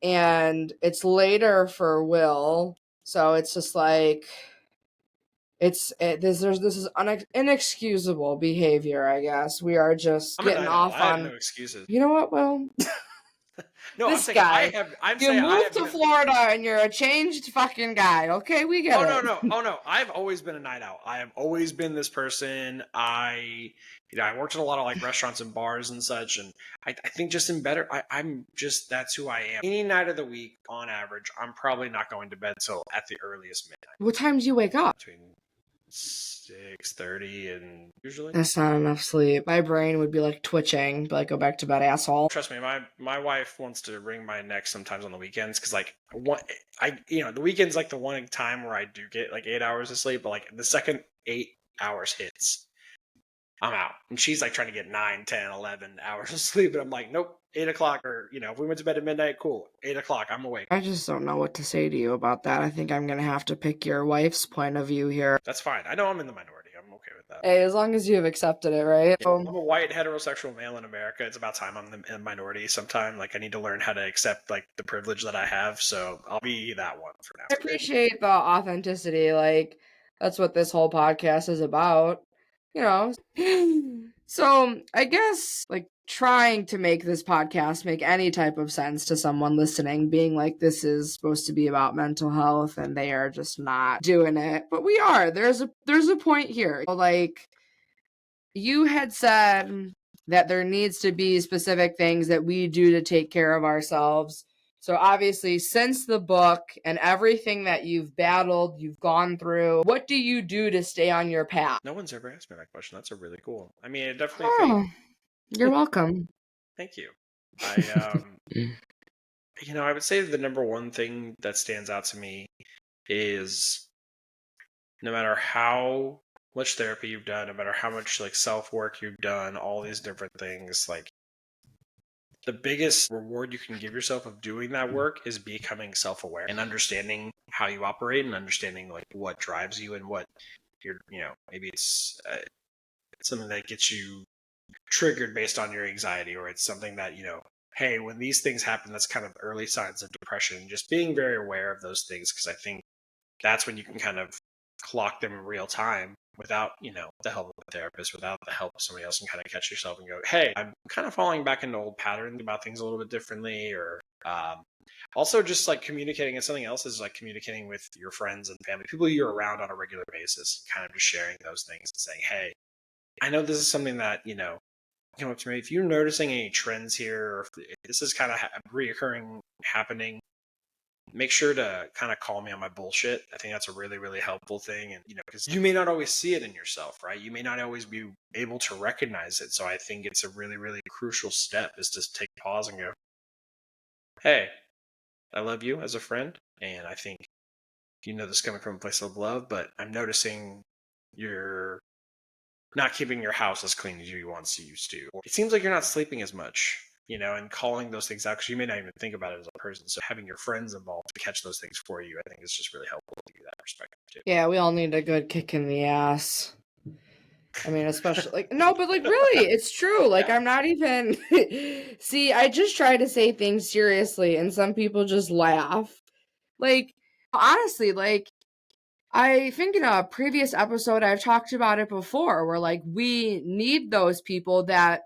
and it's later for Will. So it's just like this is inexcusable behavior. I guess we are just I'm a getting night owl. off I have on. no excuses. You know what, Will? No, I'm This saying I guy. have. I'm You saying I moved have to no. Florida and you're a changed fucking guy. Okay, we get Oh it. no. Oh no. I've always been a night owl. I have always been this person. I worked in a lot of like restaurants and bars and such, and I think just in better. I'm just that's who I am. Any night of the week, on average, I'm probably not going to bed till at the earliest midnight, What time do you wake up? between 6:30 and usually. That's not enough sleep. My brain would be like twitching, be like, go back to bed, asshole. Trust me, my wife wants to wring my neck sometimes on the weekends because like the weekend's like the one time where I do get like 8 hours of sleep, but like the second 8 hours hits, I'm out. And she's like trying to get 9, 10, 11 hours of sleep, and I'm like, nope, 8 o'clock, or if we went to bed at midnight, cool. 8 o'clock, I'm awake. I just don't know what to say to you about that. I think I'm gonna have to pick your wife's point of view here. That's fine. I know I'm in the minority. I'm okay with that. Hey, as long as you have accepted it, right? Yeah, I'm a white heterosexual male in America. It's about time I'm in the minority sometime. Like I need to learn how to accept like the privilege that I have. So I'll be that one for now. I appreciate the authenticity. Like, that's what this whole podcast is about. You know? So, I guess, like, trying to make this podcast make any type of sense to someone listening, being like, this is supposed to be about mental health, and they are just not doing it. But we are. There's a point here. Like, you had said that there needs to be specific things that we do to take care of ourselves. So obviously, since the book and everything that you've battled, you've gone through, what do you do to stay on your path? No one's ever asked me that question. That's a really cool. I mean, I definitely think. Oh, you're welcome. Thank you. I I would say the number one thing that stands out to me is no matter how much therapy you've done, no matter how much like self work you've done, all these different things, like the biggest reward you can give yourself of doing that work is becoming self aware and understanding how you operate and understanding like what drives you and what maybe it's something that gets you triggered based on your anxiety, or it's something that hey, when these things happen, that's kind of early signs of depression. Just being very aware of those things, because I think that's when you can kind of clock them in real time without the help of a therapist, without the help of somebody else, and kind of catch yourself and go, hey, I'm kind of falling back into old patterns about things a little bit differently. Or also just like communicating, and something else is like communicating with your friends and family, people you're around on a regular basis, kind of just sharing those things and saying, hey, I know this is something that come up to me. If you're noticing any trends here, or if this is kind of reoccurring happening, make sure to kind of call me on my bullshit. I think that's a really, really helpful thing. And, because you may not always see it in yourself, right? You may not always be able to recognize it. So I think it's a really, really crucial step is to take a pause and go, hey, I love you as a friend. And I think, this is coming from a place of love, but I'm noticing you're not keeping your house as clean as you once used to. Or it seems like you're not sleeping as much, and calling those things out because you may not even think about it as a person. So having your friends involved to catch those things for you, I think is just really helpful to give you that perspective too. Yeah, we all need a good kick in the ass. I mean, especially like no, but like really, it's true. Like Yeah. I'm not even see, I just try to say things seriously and some people just laugh. Like honestly, like I think in a previous episode I've talked about it before where like we need those people that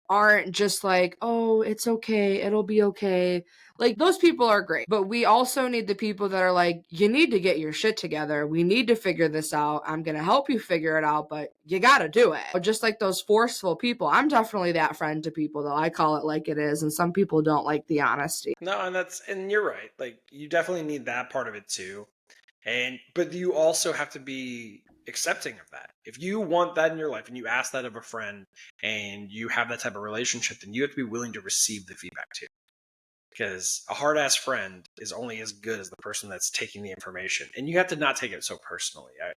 aren't just like, "Oh, it's okay. It'll be okay." Like those people are great, but we also need the people that are like, "You need to get your shit together. We need to figure this out. I'm going to help you figure it out, but you got to do it." Just like those forceful people. I'm definitely that friend to people though. I call it like it is, and some people don't like the honesty. No, and you're right. Like you definitely need that part of it too. But you also have to be accepting of that. If you want that in your life and you ask that of a friend and you have that type of relationship, then you have to be willing to receive the feedback too. Because a hard ass friend is only as good as the person that's taking the information. And you have to not take it so personally. God,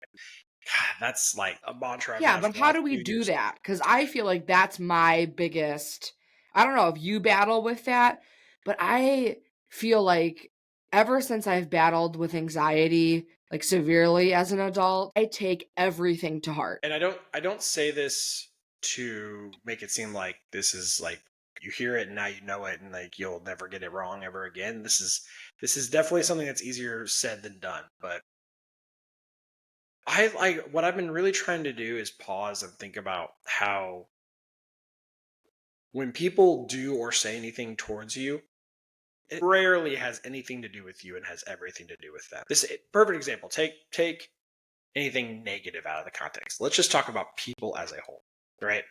that's like a mantra I've Yeah, had but for the how last do we few do years. that? Because I feel like that's my biggest. I don't know if you battle with that, but I feel like ever since I've battled with anxiety, like severely as an adult, I take everything to heart. And I don't say this to make it seem like this is like you hear it and now you know it and like you'll never get it wrong ever again. This is definitely something that's easier said than done. But I like what I've been really trying to do is pause and think about how when people do or say anything towards you, it rarely has anything to do with you and has everything to do with them. Perfect example. Take anything negative out of the context. Let's just talk about people as a whole, right?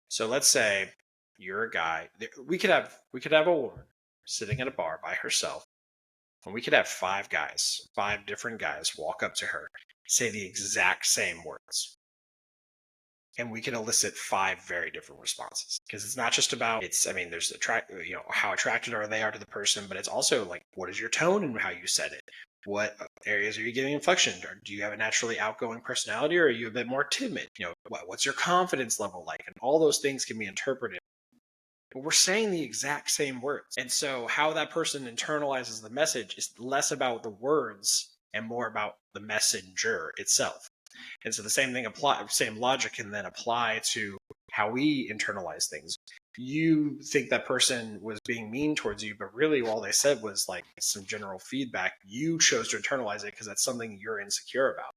So let's say you're a guy. We could have a woman sitting at a bar by herself, and we could have five different guys walk up to her, say the exact same words, and we can elicit five very different responses. Because it's not just about it's. I mean, there's how attracted are they are to the person, but it's also like what is your tone and how you said it. What areas are you giving inflection? Or do you have a naturally outgoing personality, or are you a bit more timid? What's your confidence level like? And all those things can be interpreted. But we're saying the exact same words. And so how that person internalizes the message is less about the words and more about the messenger itself. And so the same logic can then apply to how we internalize things. You think that person was being mean towards you, but really all they said was like some general feedback. You chose to internalize it because that's something you're insecure about.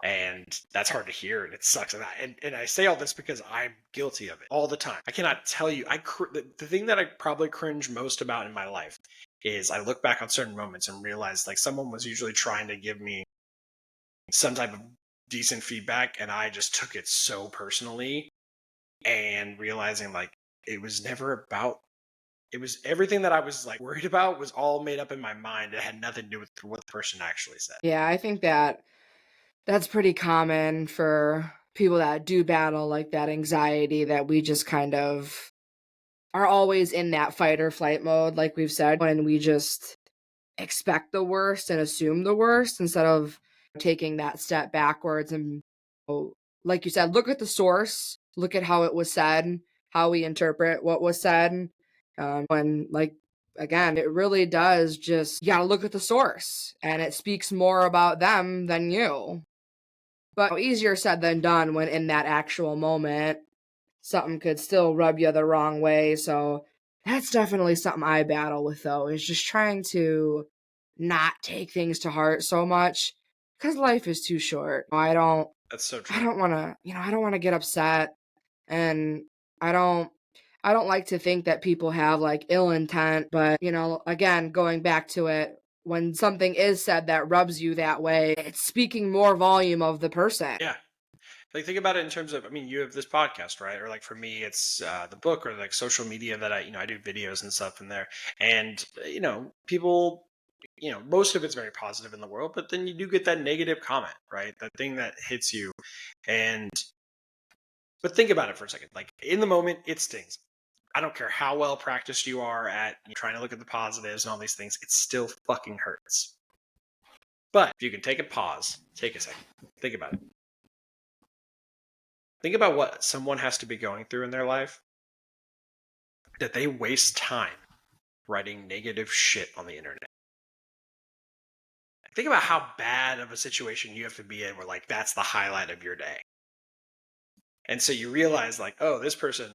And that's hard to hear and it sucks. And I say all this because I'm guilty of it all the time. I cannot tell you. The thing that I probably cringe most about in my life is I look back on certain moments and realize like someone was usually trying to give me some type of decent feedback and I just took it so personally and realizing like it was never about it was everything that I was like worried about was all made up in my mind. It had nothing to do with what the person actually said. Yeah, I think that that's pretty common for people that do battle like that anxiety that we just kind of are always in that fight or flight mode, like we've said, when we just expect the worst and assume the worst instead of taking that step backwards and, oh, like you said, look at the source, look at how it was said, how we interpret what was said. When, like, again, it really does just, you gotta look at the source and it speaks more about them than you. But easier said than done when in that actual moment something could still rub you the wrong way. So that's definitely something I battle with though, is just trying to not take things to heart so much because life is too short. That's so I true. don't want to, I don't want to get upset and I don't I don't like to think that people have like ill intent, but again, going back to it, when something is said that rubs you that way, it's speaking more volume of the person. Yeah. Like think about it in terms of I mean you have this podcast, right? Or like for me it's the book or like social media that I do videos and stuff in there. And people most of it's very positive in the world, but then you do get that negative comment, right? That thing that hits you. And but think about it for a second. Like in the moment it stings. I don't care how well practiced you are at trying to look at the positives and all these things, it still fucking hurts. But if you can take a pause, take a second, think about it. Think about what someone has to be going through in their life that they waste time writing negative shit on the internet. Think about how bad of a situation you have to be in where like that's the highlight of your day. And so you realize like, oh, this person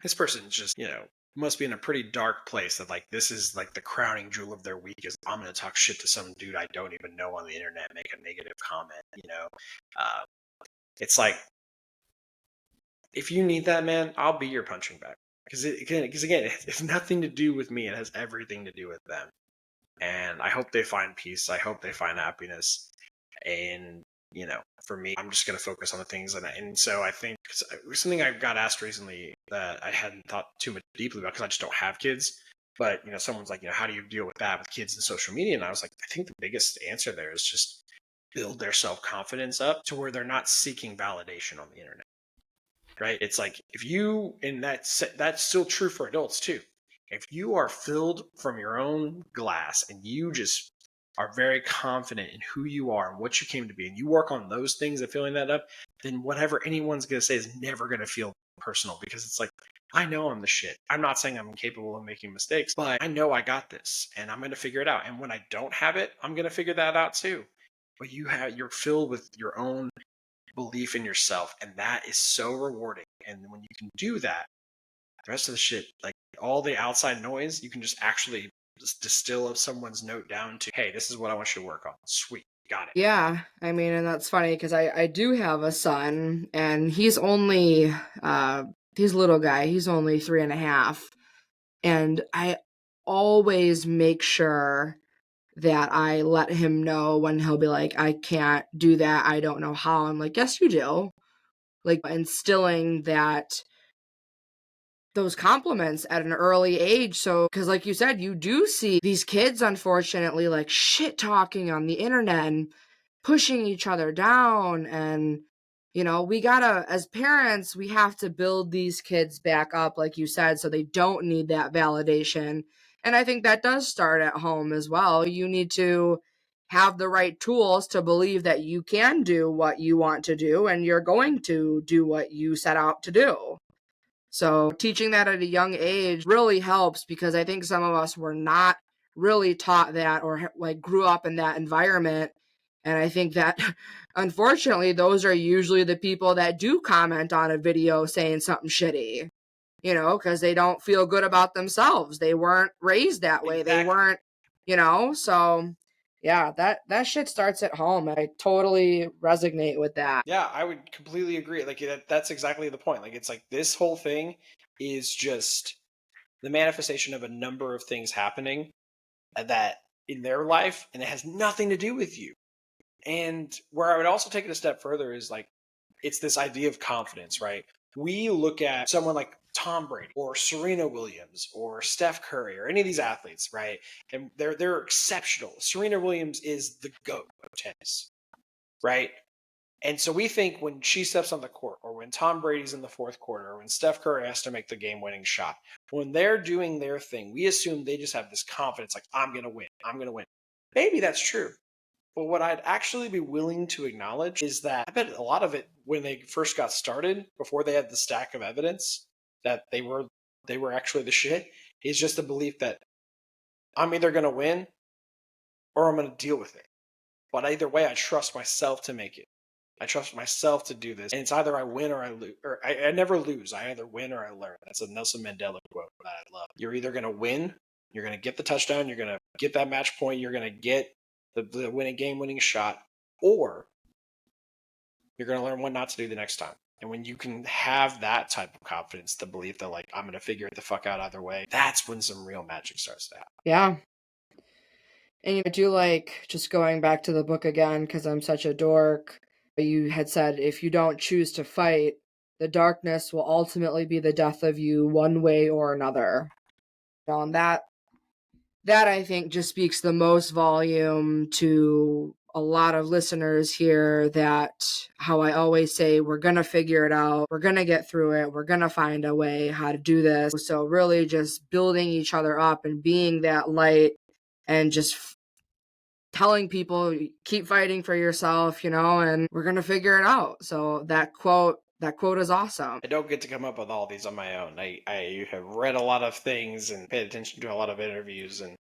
just, must be in a pretty dark place that like this is like the crowning jewel of their week is I'm going to talk shit to some dude I don't even know on the internet, make a negative comment. Uh, it's like, if you need that, man, I'll be your punching bag. Because again, it has nothing to do with me. It has everything to do with them. And I hope they find peace. I hope they find happiness. And for me, I'm just going to focus on the things. And so I think something I got asked recently that I hadn't thought too much deeply about because I just don't have kids. But someone's like, how do you deal with that with kids and social media? And I was like, I think the biggest answer there is just build their self-confidence up to where they're not seeking validation on the internet. Right? It's like if you, and that's still true for adults too. If you are filled from your own glass and you just are very confident in who you are and what you came to be, and you work on those things and filling that up, then whatever anyone's going to say is never going to feel personal because it's like, I know I'm the shit. I'm not saying I'm incapable of making mistakes, but I know I got this and I'm going to figure it out. And when I don't have it, I'm going to figure that out too. But you're filled with your own belief in yourself, and that is so rewarding. And when you can do that, the rest of the shit, like all the outside noise, you can just actually just distill someone's note down to, hey, this is what I want you to work on. Sweet, got it. Yeah, I mean, and that's funny because I do have a son, and he's only he's a little guy. He's only 3.5, and I always make sure that I let him know when he'll be like, I can't do that. I don't know how. I'm like, yes, you do. Like instilling those compliments at an early age. So, because like you said, you do see these kids, unfortunately, like shit talking on the internet and pushing each other down. And, we gotta, as parents, we have to build these kids back up, like you said, so they don't need that validation. And I think that does start at home as well. You need to have the right tools to believe that you can do what you want to do and you're going to do what you set out to do. So teaching that at a young age really helps because I think some of us were not really taught that or like grew up in that environment. And I think that unfortunately, those are usually the people that do comment on a video saying something shitty, because they don't feel good about themselves. They weren't raised that way. They Exactly. weren't, so yeah, that shit starts at home. I totally resonate with that. Yeah, I would completely agree. Like that's exactly the point. Like it's like this whole thing is just the manifestation of a number of things happening that in their life, and it has nothing to do with you. And where I would also take it a step further is like it's this idea of confidence, right? We look at someone like Tom Brady or Serena Williams or Steph Curry or any of these athletes, right? And they're exceptional. Serena Williams is the GOAT of tennis, right? And so we think when she steps on the court or when Tom Brady's in the fourth quarter or when Steph Curry has to make the game-winning shot, when they're doing their thing, we assume they just have this confidence like, I'm going to win. I'm going to win. Maybe that's true. But what I'd actually be willing to acknowledge is that I bet a lot of it when they first got started, before they had the stack of evidence that they were actually the shit, is just the belief that I'm either going to win or I'm going to deal with it. But either way, I trust myself to make it. I trust myself to do this. And it's either I win or I lose. Or I never lose. I either win or I learn. That's a Nelson Mandela quote that I love. You're either going to win, you're going to get the touchdown, you're going to get that match point, you're going to get the game-winning shot, or you're going to learn what not to do the next time. And when you can have that type of confidence, the belief that like, I'm going to figure it the fuck out either way, that's when some real magic starts to happen. Yeah. And I do like just going back to the book again because I'm such a dork. You had said if you don't choose to fight, the darkness will ultimately be the death of you one way or another. And that I think just speaks the most volume to a lot of listeners here, that how I always say we're going to figure it out, we're going to get through it, we're going to find a way how to do this. So really just building each other up and being that light and just telling people, keep fighting for yourself, and we're going to figure it out. So that quote is awesome. I don't get to come up with all these on my own. I have read a lot of things and paid attention to a lot of interviews, and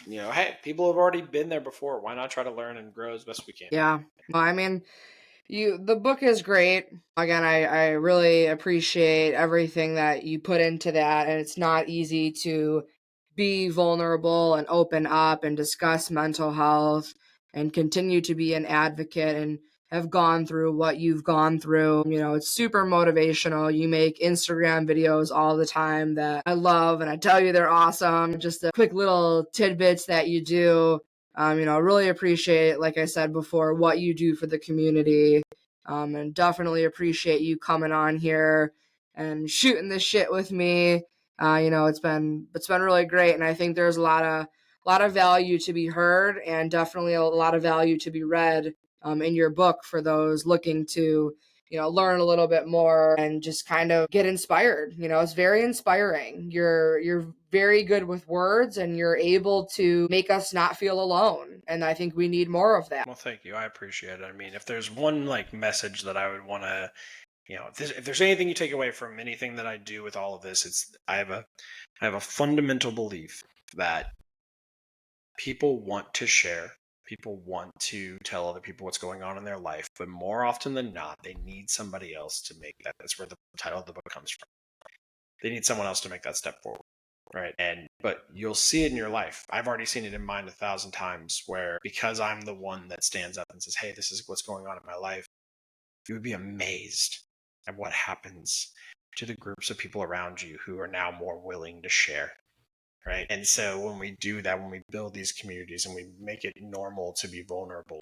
hey, people have already been there before. Why not try to learn and grow as best we can? Yeah. Well, I mean, the book is great. Again, I really appreciate everything that you put into that, and it's not easy to be vulnerable and open up and discuss mental health and continue to be an advocate and have gone through what you've gone through. It's super motivational. You make Instagram videos all the time that I love, and I tell you they're awesome. Just the quick little tidbits that you do. Really appreciate, like I said before, what you do for the community. And definitely appreciate you coming on here and shooting this shit with me. It's been really great, and I think there's a lot of value to be heard, and definitely a lot of value to be read in your book for those looking to learn a little bit more and just kind of get inspired. It's very inspiring. You're very good with words, and you're able to make us not feel alone, and I think we need more of that. Well, thank you. I appreciate it. I mean, if there's one message that I would want to, if there's anything you take away from anything that I do with all of this, it's I have a fundamental belief that people want to share. People want to tell other people what's going on in their life, but more often than not, they need somebody else to make that. That's where the title of the book comes from. They need someone else to make that step forward. Right. But you'll see it in your life. I've already seen it in mine 1,000 times where, because I'm the one that stands up and says, hey, this is what's going on in my life, you would be amazed at what happens to the groups of people around you who are now more willing to share. Right. And so when we do that, when we build these communities and we make it normal to be vulnerable,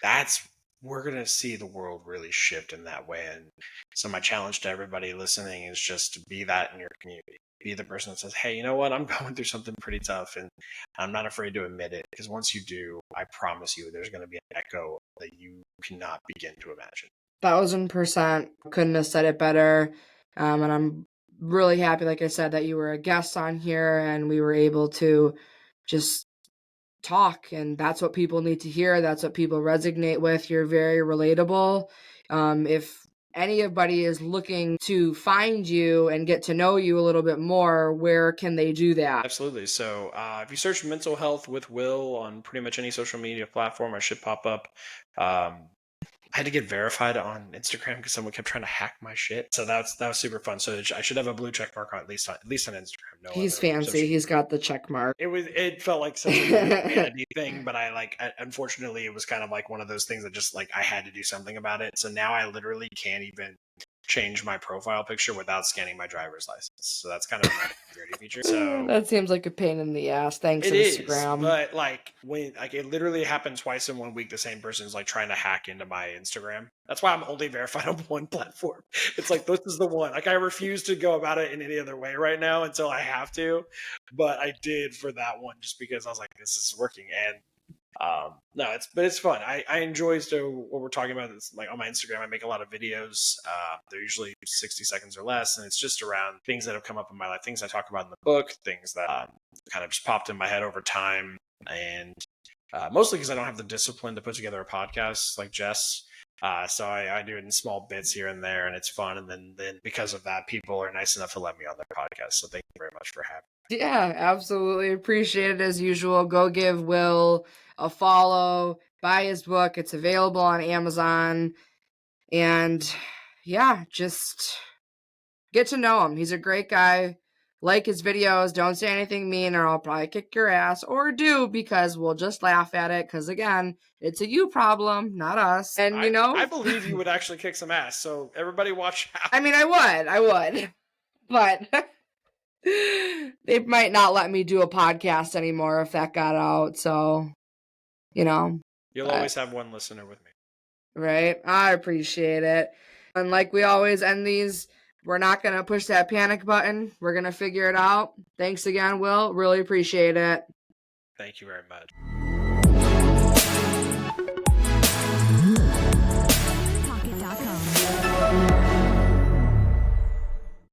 we're going to see the world really shift in that way. And so my challenge to everybody listening is just to be that in your community. Be the person that says, hey, you know what? I'm going through something pretty tough, and I'm not afraid to admit it, because once you do, I promise you there's going to be an echo that you cannot begin to imagine. 1,000%. Couldn't have said it better. And I'm really happy, like I said, that you were a guest on here and we were able to just talk, and that's what people need to hear. That's what people resonate with. You're very relatable. If anybody is looking to find you and get to know you a little bit more, where can they do that? Absolutely. So if you search mental health with Will on pretty much any social media platform, I should pop up. I had to get verified on Instagram because someone kept trying to hack my shit. So that was super fun. So I should have a blue check mark on at least on Instagram. No, he's fancy. He's got the check mark. It felt like such a vanity thing, but unfortunately it was kind of like one of those things that just I had to do something about it. So now I literally can't even change my profile picture without scanning my driver's license. So that's kind of a security feature. So that seems like a pain in the ass. Thanks, Instagram. But when it literally happened twice in 1 week, the same person's trying to hack into my Instagram. That's why I'm only verified on one platform. It's this is the one. I refuse to go about it in any other way right now until I have to. But I did for that one just because I was like, this is working. And no, it's fun. I enjoy what we're talking about. It's on my Instagram, I make a lot of videos. They're usually 60 seconds or less, and it's just around things that have come up in my life, things I talk about in the book, things that kind of just popped in my head over time, and mostly because I don't have the discipline to put together a podcast like Jess. So I do it in small bits here and there, and it's fun. And then because of that, people are nice enough to let me on their podcast. So thank you very much for having me. Yeah, absolutely. Appreciate it as usual. Go give Will a follow, buy his book. It's available on Amazon. And yeah, just get to know him. He's a great guy. Like his videos. Don't say anything mean or I'll probably kick your ass. Or do, because we'll just laugh at it. Because again, it's a you problem, not us. And I believe you would actually kick some ass. So everybody watch out. I mean, I would. But they might not let me do a podcast anymore if that got out. So, you'll always have one listener with me. Right. I appreciate it. And like we always end these, we're not going to push that panic button. We're going to figure it out. Thanks again, Will. Really appreciate it. Thank you very much.